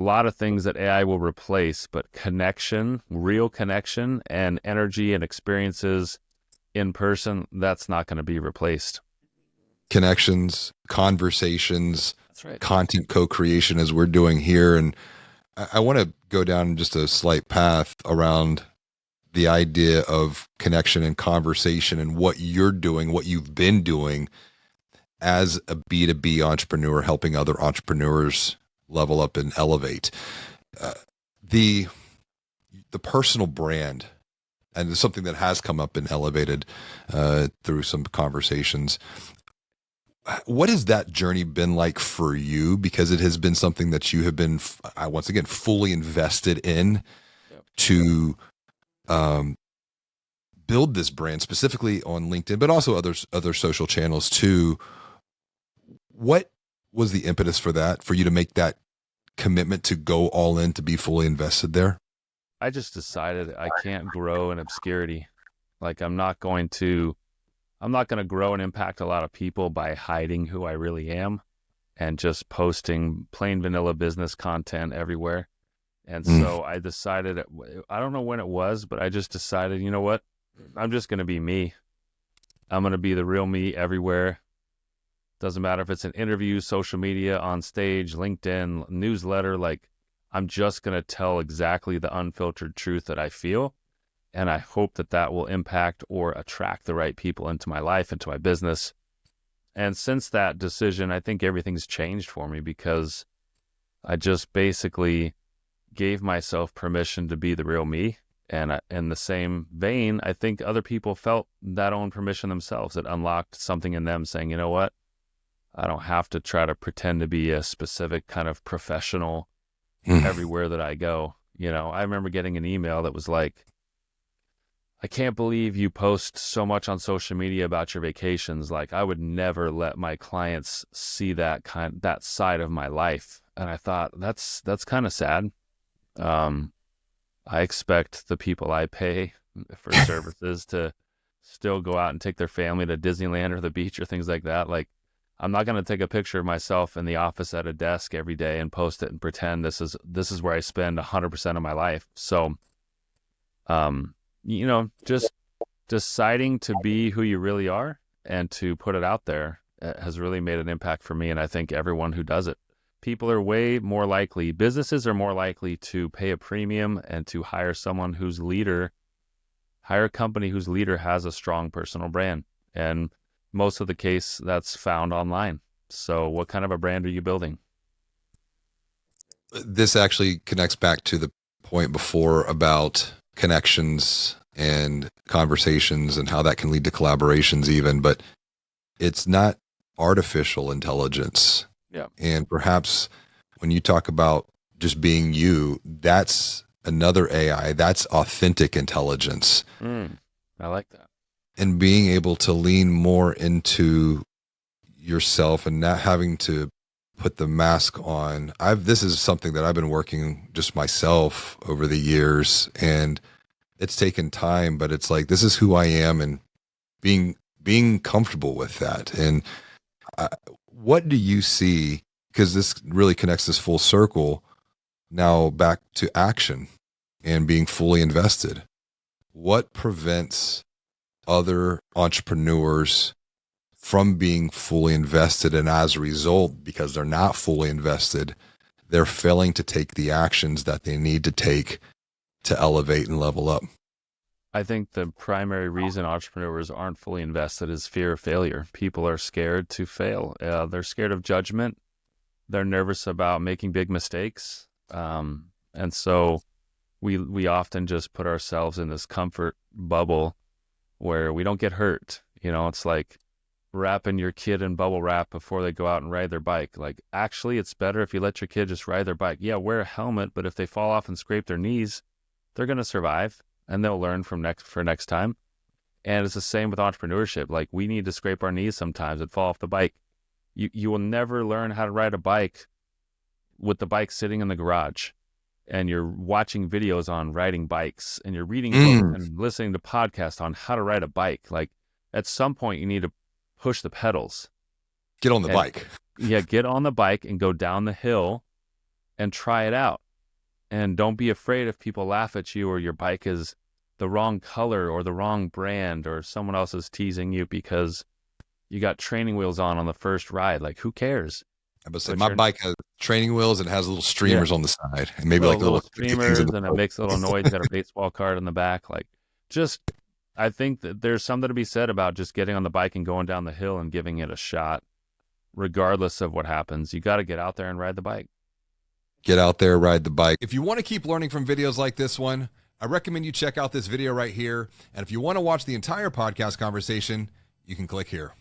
a lot of things that AI will replace, but connection, real connection and energy and experiences in person, that's not going to be replaced. Connections, conversations, That's right. content co-creation as we're doing here. And I want to go down just a slight path around the idea of connection and conversation and what you're doing, what you've been doing as a B2B entrepreneur, helping other entrepreneurs level up and elevate. Uh, the the personal brand, and it's something that has come up and elevated through some conversations. What has that journey been like for you? Because it has been something that you have been, once again, fully invested in Yep. to um, build this brand, specifically on LinkedIn, but also other social channels too. What was the impetus for that, for you to make that commitment to go all in, to be fully invested there? I just decided I can't grow in obscurity. Like I'm not going to grow and impact a lot of people by hiding who I really am and just posting plain vanilla business content everywhere. And Mm. so I decided, I don't know when it was, but I just decided, you know what? I'm just going to be me. I'm going to be the real me everywhere. Doesn't matter if it's an interview, social media, on stage, LinkedIn, newsletter. Like, I'm just going to tell exactly the unfiltered truth that I feel. And I hope that that will impact or attract the right people into my life, into my business. And since that decision, I think everything's changed for me because I just basically gave myself permission to be the real me. And in the same vein, I think other people felt that own permission themselves. It unlocked something in them saying, you know what? I don't have to try to pretend to be a specific kind of professional Mm. everywhere that I go. I remember getting an email that was like, I can't believe you post so much on social media about your vacations. Like, I would never let my clients see that side of my life. And I thought that's kind of sad. Um, I expect the people I pay for services to still go out and take their family to Disneyland or the beach or things like that. Like, I'm not going to take a picture of myself in the office at a desk every day and post it and pretend this is where I spend 100% of my life. So, just deciding to be who you really are and to put it out there has really made an impact for me. And I think everyone who does it, people are way more likely, businesses are more likely to pay a premium and to hire a company whose leader has a strong personal brand. And most of the case, that's found online. So, what kind of a brand are you building? This actually connects back to the point before about connections and conversations and how that can lead to collaborations even, but it's not artificial intelligence. Yeah. And perhaps when you talk about just being you, that's another AI, that's authentic intelligence, I like that. and being able to lean more into yourself and not having to put the mask on. This is something that I've been working just myself over the years, and it's taken time, but it's like this is who I am, and being comfortable with that. And I, what do you see, because this really connects this full circle now back to action and being fully invested? What prevents other entrepreneurs from being fully invested, and as a result, because they're not fully invested, they're failing to take the actions that they need to take to elevate and level up? I think the primary reason entrepreneurs aren't fully invested is fear of failure. People are scared to fail. They're scared of judgment. They're nervous about making big mistakes. And so we often just put ourselves in this comfort bubble where we don't get hurt. It's like wrapping your kid in bubble wrap before they go out and ride their bike. Like, actually, it's better if you let your kid just ride their bike. Yeah, wear a helmet, but if they fall off and scrape their knees, they're going to survive and they'll learn for next time. And it's the same with entrepreneurship. Like, we need to scrape our knees sometimes and fall off the bike. You will never learn how to ride a bike with the bike sitting in the garage and you're watching videos on riding bikes and you're reading books Mm. and listening to podcasts on how to ride a bike. Like, at some point you need to push the pedals Get on the and bike. yeah, get on the bike and go down the hill and try it out. And don't be afraid if people laugh at you or your bike is the wrong color or the wrong brand or someone else is teasing you because you got training wheels on the first ride. Like, who cares? I would say my bike has training wheels and has little streamers on the side, and maybe little sticky streamers, things in and the it makes a little noise. You got a baseball card in the back. Like, just, I think that there's something to be said about just getting on the bike and going down the hill and giving it a shot, regardless of what happens. You got to get out there and ride the bike. Get out there, ride the bike. If you want to keep learning from videos like this one, I recommend you check out this video right here. And if you want to watch the entire podcast conversation, you can click here.